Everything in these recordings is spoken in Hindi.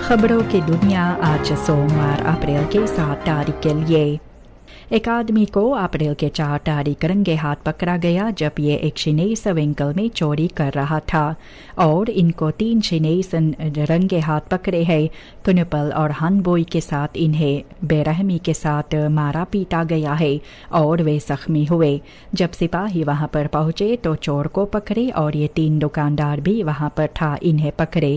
खबरों की दुनिया आज सोमवार अप्रैल के 7 तारीख के लिए। एक आदमी को अप्रैल के 4 तारीख रंगे हाथ पकड़ा गया जब ये एक शिनेस व्हीकल में चोरी कर रहा था और इनको 3 शिनेस रंगे हाथ पकड़े हैं। कुनपल और हनबोई के साथ इन्हें बेरहमी के साथ मारा पीटा गया है और वे जख्मी हुए। जब सिपाही वहां पर पहुंचे तो चोर को पकड़े और ये 3 दुकानदार भी वहां पर था, इन्हें पकड़े।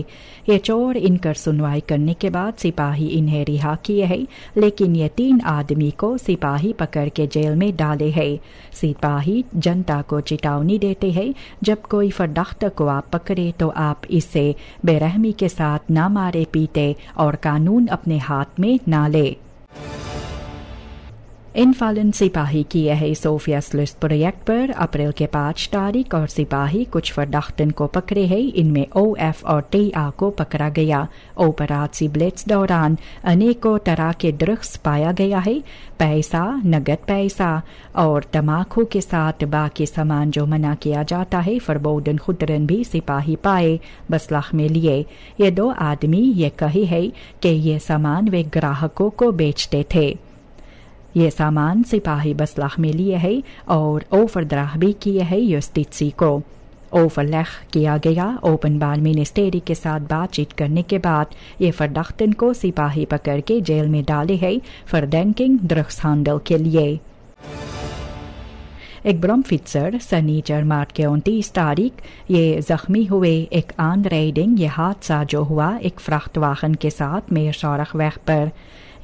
ये चोर इनकर सुनवाई करने के बाद सिपाही इन्हें रिहा किए हैं, लेकिन ये 3 आदमी को सिपाही पकड़ के जेल में डाले हैं। सिपाही जनता को चेतावनी देते हैं, जब कोई फर्दाख्त को आप पकड़े तो आप इससे बेरहमी के साथ ना मारे पीटे और कानून अपने हाथ में ना ले। इनफालन सिपाही किए है सोफिया स्लुइस प्रोजेक्ट पर अप्रैल के 5 तारीख और सिपाही कुछ फर्दाख्तन को पकड़े हैं। इनमें OF और TA को पकड़ा गया। ऑपरेशन ब्लिट्ज दौरान अनेकों तरह के ड्रग्स पाया गया है। पैसा, नगद पैसा और तम्बाकू के साथ बाकी सामान जो मना किया जाता है, फरबोदन खुदरन भी सिपाही पाए बसलाख में लिए। ये 2 आदमी ये कही है कि ये सामान वे ग्राहकों को बेचते थे। ये सामान सिपाही बसलाख में लिए है और ओवरड्राफ्ट भी किए है युस्टित्सी को। ओवरलेख किया गया। ओपनबार मिनिस्ट्री के साथ बातचीत करने के बाद ये फर्दाख्तन को सिपाही पकड़ के जेल में डाले है फर्डेंकिंग ड्रग्स हैंडल के लिए। एक ब्रॉम्फिट्सर सनीचर मार्च के 29 तारीख ये जख्मी हुए। एक आनराइडिंग ये हादसा जो हुआ एक फ्राख्तवाहन के साथ मेरशारख वैग पर।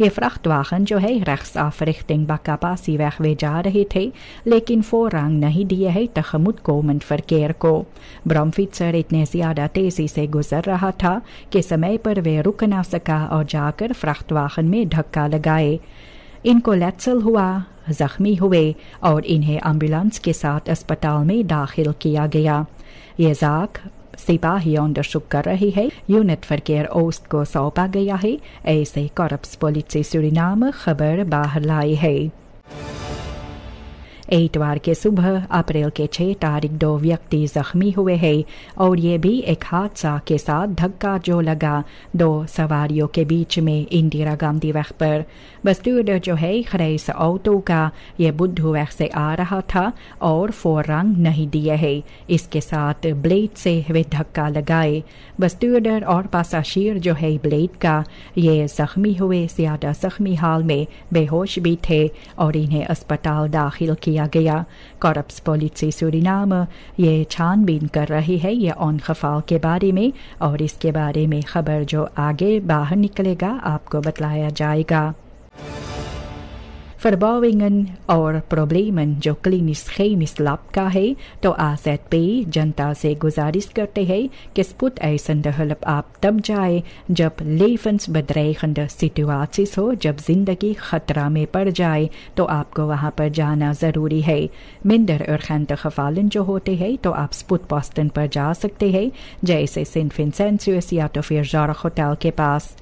ये फ्राख्तवाहन जो है रख्स ऑफ रिख्टिंग बकापासी वैग वे जा रहे थे, लेकिन फोरंग नहीं दिए है तखमुद कोमन फरकेर को। ब्रॉम्फिट्सर इतने ज्यादा तेजी से गुजर रहा था कि समय पर वे रुक ना सका और जाकर फ्राख्तवाहन में धक्का लगाए। इनको लेट्सल हुआ, जख्मी हुए और इन्हें एम्बुलेंस के साथ अस्पताल में दाखिल किया गया। ये जाक सिपाही अंडरशुक कर रही है। यूनिट फरकेर ओस्ट को सौंपा गया है। ऐसे कॉर्प्स पुलिस सूरीनाम खबर बाहर लाई है। इतवार के सुबह अप्रैल के 6 तारीख 2 व्यक्ति जख्मी हुए हैं और ये भी एक हादसा के साथ धक्का जो लगा 2 सवारियों के बीच में इंदिरा गांधी वैग पर। बस्टूड जो है खरेस ऑटो का ये बुद्धू वैग से आ रहा था और फोरंग नहीं दिए है। इसके साथ ब्लेड से वे धक्का लगाए। बस्टूडर और पासाशीर जो है ब्लेड का ये जख्मी हुए, ज्यादा जख्मी हाल में बेहोश भी थे और इन्हें अस्पताल दाखिल किया गया। कॉर्प्स पुलिस सूरीनाम ये छानबीन कर रही है ये ऑन खफाल के बारे में और इसके बारे में खबर जो आगे बाहर निकलेगा आपको बतलाया जाएगा। Verbouwingen और प्रॉब्लमन जो क्लिनिस खेमिस लाभ का है तो AZP जनता से गुजारिश करते हैं कि स्पुत ऐसन दहलप आप तब जाए जब लेफन्स बदरेखंड सिचुएशंस हो, जब जिंदगी खतरा में पड़ जाए तो आपको वहां पर जाना जरूरी है। मिंदर उर्खंत खफालन जो होते हैं तो आप स्पुत पोस्टन पर जा सकते हैं, जैसे सेंट विंसेंटियस या तो फिर ज़ारख होटल के पास।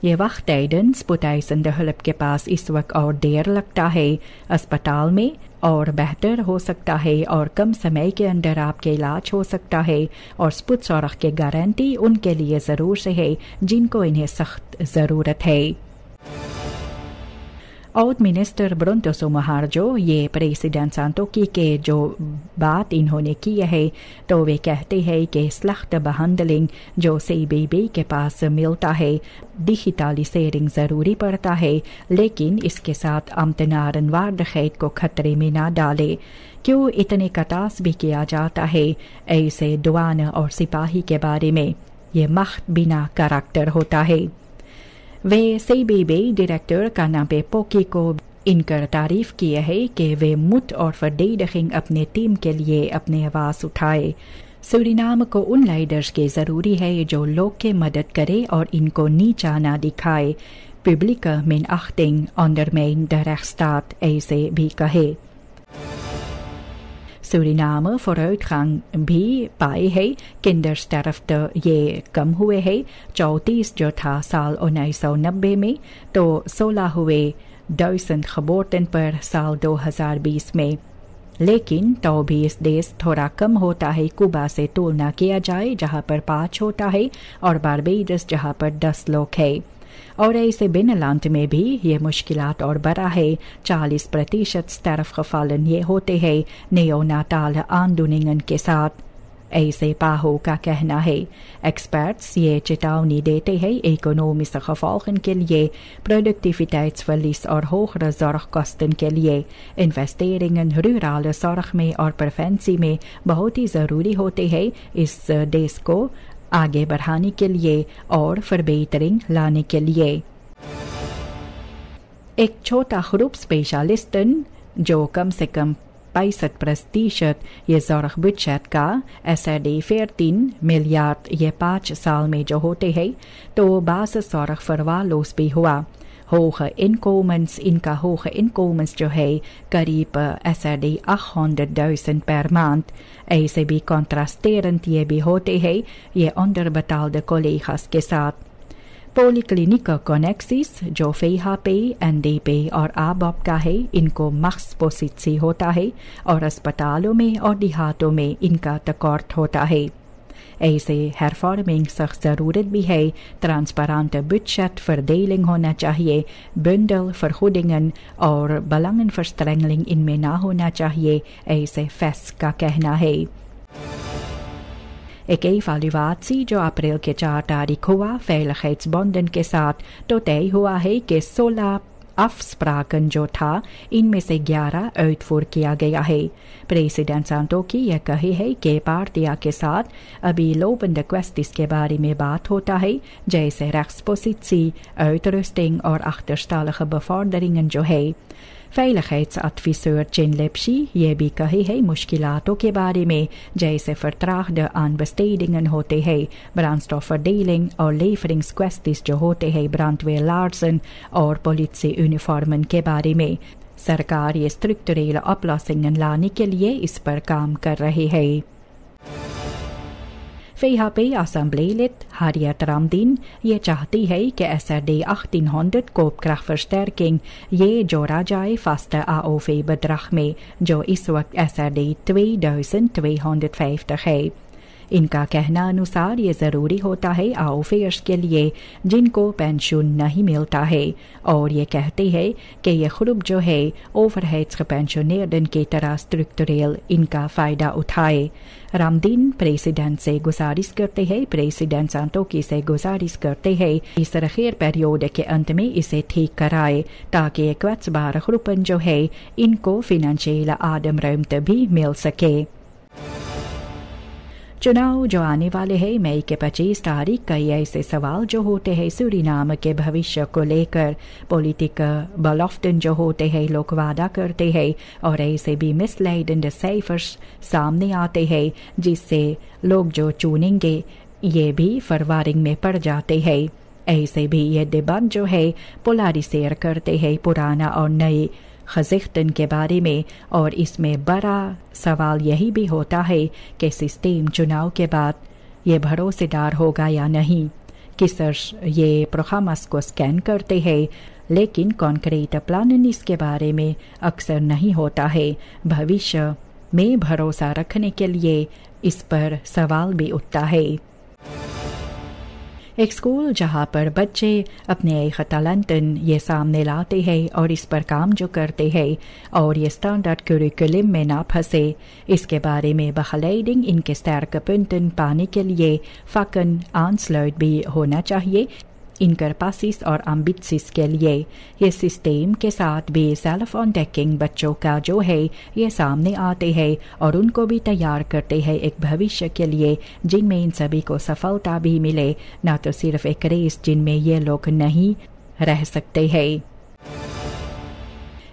ये वक्त टाइडन स्पुटाइसन दहलप के पास इस वक्त और देर लगता है अस्पताल में और बेहतर हो सकता है और कम समय के अंदर आपके इलाज हो सकता है और स्पुट सौरख के गारंटी उनके लिए ज़रूर से है जिनको इन्हें सख्त ज़रूरत है। और मिनिस्टर ब्रुंतो सुमहार्जो ये प्रेसिडेंट सांतोकी के जो बात इन्होंने की है तो वे कहते हैं कि स्लख्त बहंडलिंग जो CBB के पास मिलता है डिजिटलाइजेशन ज़रूरी पड़ता है, लेकिन इसके साथ अमतनारन वारदखैत को खतरे में ना डाले। क्यों इतने कटास भी किया जाता है ऐसे दुआन और सिपाही के बारे में, ये मख्त बिना करैक्टर होता है। वे CBB डायरेक्टर कानापे पोकी को इनकर तारीफ किए है कि वे मुत और फर्डेडखिंग अपने टीम के लिए अपने आवाज़ उठाए। सूरीनाम को उन लीडर्स के ज़रूरी है जो लोग के मदद करे और इनको नीचा ना दिखाए। पब्लिक में achting ondermijn de rechtsstaat ऐसे भी कहे। सूरीनाम vooruitgang भी पाए है। किंडरस्टर्फ्ट ये कम हुए है। 34 जो था साल 1990 में तो 16 हुए 1000 geboorten पर साल 2020 में। लेकिन तो भी इस देश थोड़ा कम होता है कुबा से तुलना किया जाए जहां पर 5 होता है और बारबेडस जहां पर 10 लोग है। और ऐसे बिनलांत में भी ये मुश्किलात और बड़ा है। 40% तरफ गफालन ये होते हैं नेओनाताल आंदोलन के साथ। ऐसे पाहो का कहना है। एक्सपर्ट्स ये चेतावनी देते हैं इकोनॉमिस गफाखन के लिए, प्रोडक्टिविटीट्सverlies और होगere zorgkosten के लिए इन्वेस्टेरिंग रूरल zorg में और प्रेवेंसी में बहुत ही ज़रूरी होते हैं इस देश को आगे बढ़ाने के लिए और verbetering लाने के लिए। एक छोटा ग्रुप स्पेशलिस्टन जो कम से कम 65% ये zorg budget का SRD 14 मिलियर्ड ये 5 साल में जो होते हैं तो बास zorg फरवालोस भी हुआ। होge inkomens इनका hoge inkomens जो है करीब SRD 800.000 per maand। ऐसे भी contrasterend ये भी होते हैं ये onderbetaalde collega's के साथ। पोलिक्लिनिक कनेक्सिस जो फेहापे NDP और ABOP का है इनको मख्स पोसिट्सी होता है और अस्पतालों में और देहातों में इनका तकॉर्ट होता है। ऐसे hervorming सख्त ज़रूरत भी है। ट्रांसपेरेंट budget verdeling होना चाहिए। बंडल vergoedingen और belangenverstrengeling इनमें ना होना चाहिए, ऐसे फेस का कहना है। एक evaluatie जो अप्रैल के 4 तारीख हुआ veiligheidsbonden के साथ तो तय हुआ है कि 16 afspraken जो था इनमें से 11 uitvoer किया गया है। प्रेसिडेंट सांतोकी यह कहे है कि पार्टिया के साथ अभी lopende kwesties के बारे में बात होता है जैसे rechtspositie, uitrusting और achterstallige bevorderingen जो है। Veiligheidsadviseur Chin Lepshi ये भी कही है मुश्किलातों के बारे में जैसे vertraagde aanbestedingen होते हैं, brandstofverdeling और leveringskwesties जो होते हैं brandweerlaarzen और politieuniformen के बारे में। सरकार ये structurele oplossingen लाने के लिए इस पर काम कर रही है। VHP Assembleelid Harriet Ramdien ये चाहती है कि SRD 1800 koopkrachtversterking ये जोड़ा जाए vaste AOV bedrag में जो इस वक्त SRD 2250 है। इनका कहना अनुसार ये ज़रूरी होता है AOVers के लिए जिनको पेंशन नहीं मिलता है और ये कहते हैं कि ये ग्रुप जो है ओवरहेड्स gepensioneerden की तरह स्ट्रक्चरल इनका फ़ायदा उठाए। रामदीन प्रेसिडेंट से गुजारिश करते हैं प्रेसिडेंट सांतोकी से गुजारिश करते हैं इस रखीर पीरियड के अंत में इसे ठीक कराए ताकि kwetsbare groepen जो है इनको फिनेंशियल ademruimte भी मिल सके। चुनाव जो आने वाले हैं मई के 25 तारीख कई ऐसे सवाल जो होते हैं सूरीनाम के भविष्य को लेकर। पॉलिटिक beloften जो होते हैं लोग वादा करते हैं और ऐसे भी मिसलेडेड साइफर्स सामने आते हैं जिससे लोग जो चुनेंगे ये भी फरवारिंग में पड़ जाते हैं। ऐसे भी ये डिबेट जो है पोलराइजेशन करते हैं पुराना और नए खजिख्तन के बारे में और इसमें बड़ा सवाल यही भी होता है कि सिस्टम चुनाव के बाद ये भरोसेदार होगा या नहीं। किसर्स ये प्रोग्राम्स को स्कैन करते हैं लेकिन कॉन्क्रीट प्लान इसके बारे में अक्सर नहीं होता है। भविष्य में भरोसा रखने के लिए इस पर सवाल भी उठता है। एक स्कूल जहाँ पर बच्चे अपने टैलेंटन ये सामने लाते हैं और इस पर काम जो करते हैं और ये स्टैंडर्ड करिकुलम में ना फंसे इसके बारे में begeleiding इनके sterke punten पाने के लिए vakken aansluit भी होना चाहिए इनकर पासिस और ambities के लिए। ये सिस्टम के साथ भी सेल्फ ऑनटेकिंग बच्चों का जो है ये सामने आते हैं और उनको भी तैयार करते हैं एक भविष्य के लिए जिनमें इन सभी को सफलता भी मिले, ना तो सिर्फ एक रेस जिनमें ये लोग नहीं रह सकते हैं।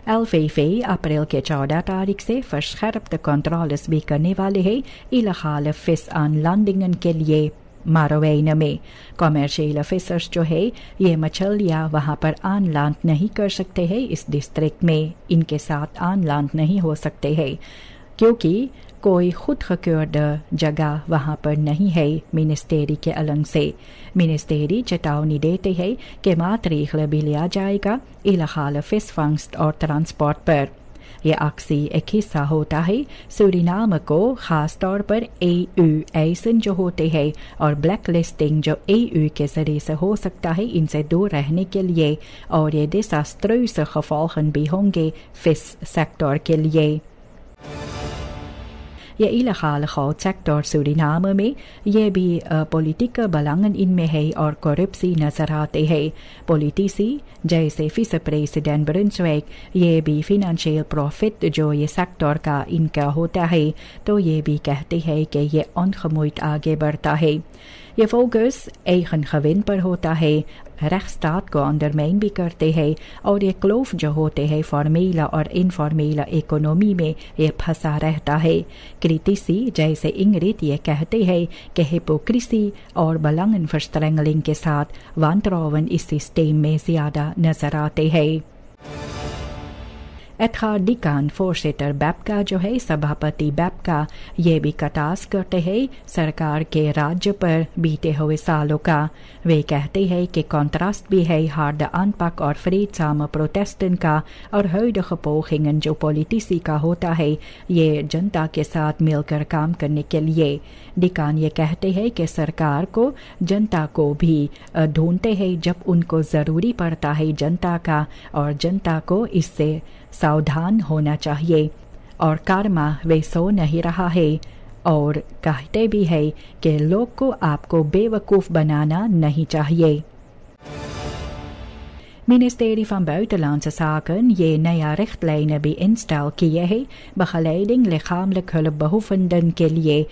LVV अप्रैल के 14 तारीख से verscherpte controles भी करने वाले हैं illegale visaanlandingen के लिए। मारोवेन में कॉमर्शियल ऑफिसर्स जो है ये मछलियाँ वहाँ पर आनलांड नहीं कर सकते हैं। इस डिस्ट्रिक्ट में इनके साथ आनलांड नहीं हो सकते हैं क्योंकि कोई खुद खक्योर्ड जगह वहाँ पर नहीं है मिनिस्टेरी के अलंग से। मिनिस्टेरी चेतावनी देते हैं कि मातरीखल भी लिया जाएगा इलगाल फिशफंग्स्ट और ट्रांसपोर्ट पर। ये अक्सी एक हिस्सा होता है सूरीनाम को, खास तौर पर AU ऐसन जो होते हैं और ब्लैक लिस्टिंग जो AU के जरिए से हो सकता है इनसे दूर रहने के लिए, और ये desaströse gevolgen भी होंगे फिश सेक्टर के लिए। ये इलाकाल खौत सेक्टर सूरीनाम में ये भी पॉलिटिक बलांगन इनमें है और करप्सी नजर आते हैं। पॉलिटिसी जैसे विस प्रेसिडेंट ब्रुंसविक ये भी फिनेंशियल प्रॉफिट जो ये सेक्टर का इनका होता है, तो ये भी कहते हैं कि ये अनखमुइत आगे बढ़ता है। ये फोकस एक खविन पर होता है, रेखस्टात को अंडरमाइन भी करते हैं, और ये क्लोफ जो होते हैं फॉर्मेला और इनफॉर्मेला इकोनॉमी में ये फंसा रहता है। क्रिटिसी जैसे इंग्रित ये कहते हैं कि हिपोक्रेसी और बलांगन फर्स्ट्रेंगलिंग के साथ वांट्रोवन इस सिस्टम में ज्यादा नजर आते हैं। एथार डिकान फोर्सेटर बैपका जो है सभापति बैपका ये भी कटास करते हैं सरकार के राज्य पर बीते हुए सालों का। वे कहते हैं कि कॉन्ट्रास्ट भी है हार्ड अनपक और फ्रीडसाम प्रोटेस्टन का और हुidige pogingen जो पॉलिटिसी का होता है ये जनता के साथ मिलकर काम करने के लिए। डिकान ये कहते हैं कि सरकार को जनता को भी ढूंढते हैं जब उनको ज़रूरी पड़ता है जनता का, और जनता को इससे सावधान होना चाहिए, और कारमा वे सो नहीं रहा है, और कहते भी है कि लोग को आपको बेवकूफ़ बनाना नहीं चाहिए। Ministerie van Buitenlandse Zaken ये नया richtlijnen भी इंस्टॉल किए हैं begeleiding lichamelijk hulpbehoevenden के लिए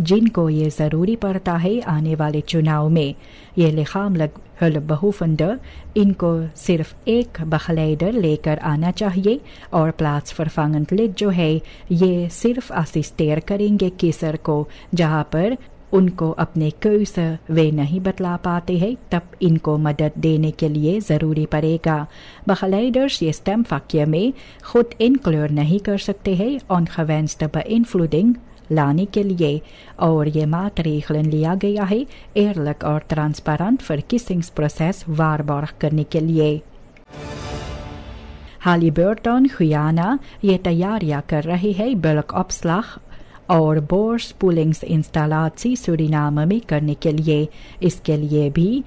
जिनको ये ज़रूरी पड़ता है आने वाले चुनाव में। ये lichamelijk hulpbehoevenden इनको सिर्फ एक begeleider लेकर आना चाहिए, और plaatsvervangend lid जो है ये सिर्फ असिस्टेर करेंगे किसर को जहाँ पर उनको अपने कौशल वे नहीं बतला पाते हैं, तब इनको मदद देने के लिए ज़रूरी पड़ेगा। begeleiders ये स्टेम वाक्य में खुद इंक्लूड नहीं कर सकते हैं ongewenste beïnvloeding लाने के लिए, और ये maatregelen लिया गया है eerlijk और ट्रांसपेरेंट verkiezingsproces waarborg करने के लिए। Halliburton Guyana ये तैयारियां कर रही है bulkopslag और बोर्सपुलिंग्स-इंस्टालाtie सूरीनाम में करने के लिए। इसके लिए भी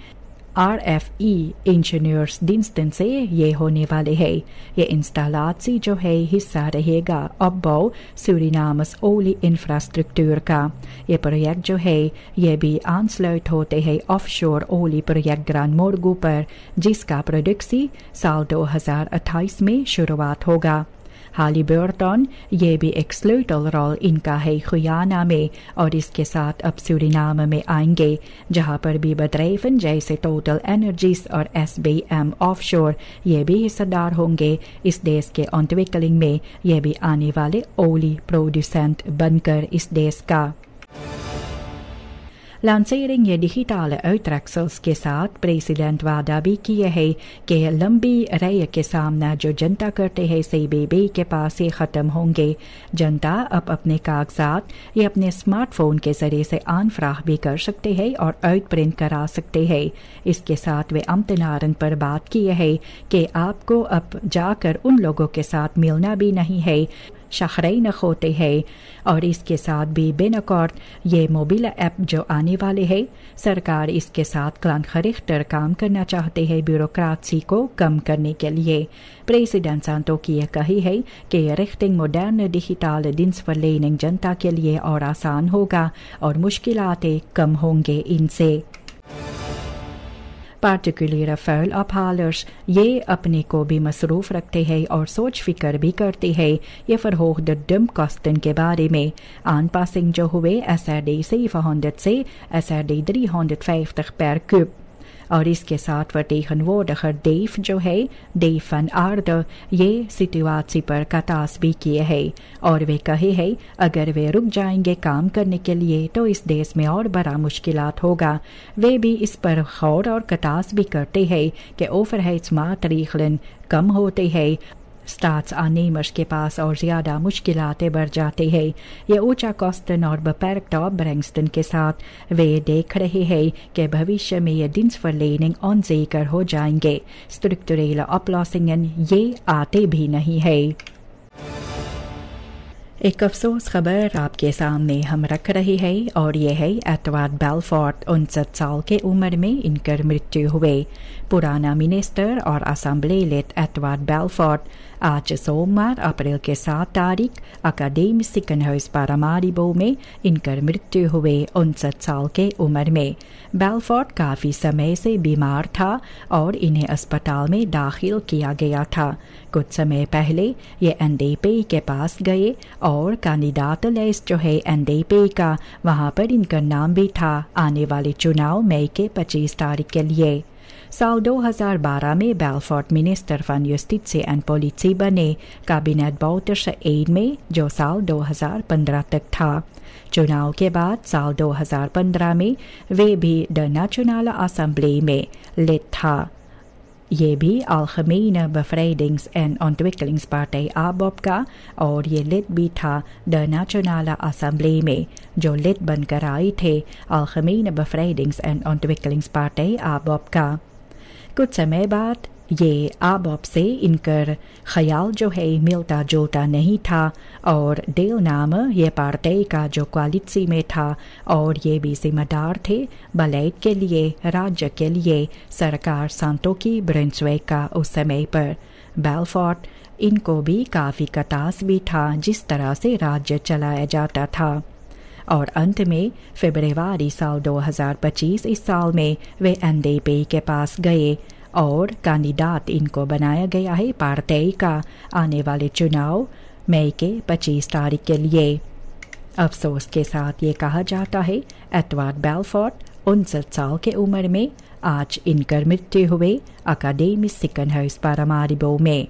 RFE इंजीनियर्स दिनस्टन से ये होने वाले है। ये इंस्टालाtie जो है हिस्सा रहेगा opbouw सूरीनामस ओली इंफ्रास्ट्रक्चर का। ये प्रोजेक्ट जो है ये भी aansluit होते हैं ऑफशोर ओली प्रोजेक्ट ग्रांड मोर्गू पर, जिसका प्रोडक्सी साल 2028 में शुरुआत होगा। Halliburton ये भी एक्सक्लूसिव रोल इनका है गुयाना में, और इसके साथ अब सूरीनाम में आएंगे जहां पर भी bedrijven जैसे टोटल एनर्जीज और SBM ऑफशोर ये भी हिस्सेदार होंगे इस देश के ontwikkeling में। ये भी आने वाले ओली प्रोड्यूसेंट बनकर इस देश का। लांसेरिंग ये डिजिटale uittreksels के साथ प्रेसिडेंट वादा भी किए है कि लंबी रय के सामना जो जनता करते हैं CBB के पास ये ख़त्म होंगे। जनता अब अपने कागजात ये अपने स्मार्टफोन के ज़रिए से आनफ्राह भी कर सकते हैं और आउट प्रिंट करा सकते हैं। इसके साथ वे अम्तनारन पर बात किए है कि आपको अब जाकर उन लोगों के साथ मिलना भी नहीं है शहरैन होते हैं, और इसके साथ भी बिनअकॉर्ड ये मोबाइल ऐप जो आने वाले हैं, सरकार इसके साथ क्लानखरिख्तर काम करना चाहते हैं ब्यूरोक्रेसी को कम करने के लिए। प्रेसिडेंट सांतोकी ये कही है कि रिख्टिंग मॉडर्न डिजिटल dienstverlening जनता के लिए और आसान होगा और मुश्किलातें कम होंगे इनसे। पार्टिकुलर vuilafhalers ये अपने को भी मसरूफ रखते हैं और सोच फिक्र भी करते हैं ये verhoogde dumpkosten के बारे में। aanpassing जो हुए SRD 700 से SRD 350 per kub, और इसके साथ vertegenwoordiger Dave जो है Dave van Aarde ये सिचुएशन पर कटास भी किए हैं, और वे कहे हैं अगर वे रुक जाएंगे काम करने के लिए तो इस देश में और बड़ा मुश्किलात होगा। वे भी इस पर गौर और कटास भी करते हैं कि ओवरहेड्स maatregelen कम होते हैं, staatsaannemers के पास और ज़्यादा मुश्किलातें बढ़ जाते हैं। ये ऊंचा कॉस्टन और beperkte opbrengsten के साथ वे देख रहे हैं कि भविष्य में ये dienstverlening onzeker हो जाएंगे। स्ट्रक्चरल oplossingen ये आते भी नहीं है। एक अफसोस खबर आपके सामने हम रख रहे हैं और ये है एडवर्ड बेलफोर्ड 59 साल के उम्र में इनकर मृत्यु हुए। पुराना मिनिस्टर और असेंबली एडवर्ड बेलफोर्ड आज सोमवार अप्रैल के 7 तारीख अकाडेमी सिकनहर्स पारामारिबो में इनकर मृत्यु हुए 59 साल के उम्र में। बेलफोर्ड काफ़ी समय से बीमार था और इन्हें अस्पताल में दाखिल किया गया था। कुछ समय पहले ये एनडीपी के पास गए और कैंडिडेट लिस्ट जो है एनडीपी का, वहां पर इनका नाम भी था आने वाले चुनाव मई के 25 तारीख के लिए। साल 2012 में बेलफोर्ड मिनिस्टर फन जुस्टिtie एंड पॉलिसी बने कैबिनेट बौटर्स एड में, जो साल 2015 तक था। चुनाव के बाद साल 2015 में वे भी द नेशनल असेंबली में लिड था। ये भी Algemene Bevrijdings- en Ontwikkelingspartij ABOP का, और ये लिड भी था द नेशनल असेंबली में, जो लिड बनकर आए थे Algemene Bevrijdings- en Ontwikkelingspartij ABOP का। कुछ समय बाद ये ABOP से इनकर ख्याल जो है मिलता जुलता नहीं था और डेल नाम ये पार्टी का जो क्वालिटी में था और ये भी जिम्मेदार थे बलेट के लिए, राज्य के लिए सरकार सांतो की ब्रेंसवेक का उस समय पर। बेलफोर्ड इनको भी काफ़ी कतास भी था जिस तरह से राज्य चलाया जाता था। और अंत में फरवरी साल 2025 इस साल में वे एनडीपी के पास गए और कैंडिडेट इनको बनाया गया है पार्टी का आने वाले चुनाव मई के 25 तारीख के लिए। अफसोस के साथ ये कहा जाता है एडवर्ड बेलफोर्ड 59 साल के उम्र में आज इनकर मृत्यु हुए अकाडेमी सिकनहर्स पारामारिबो में।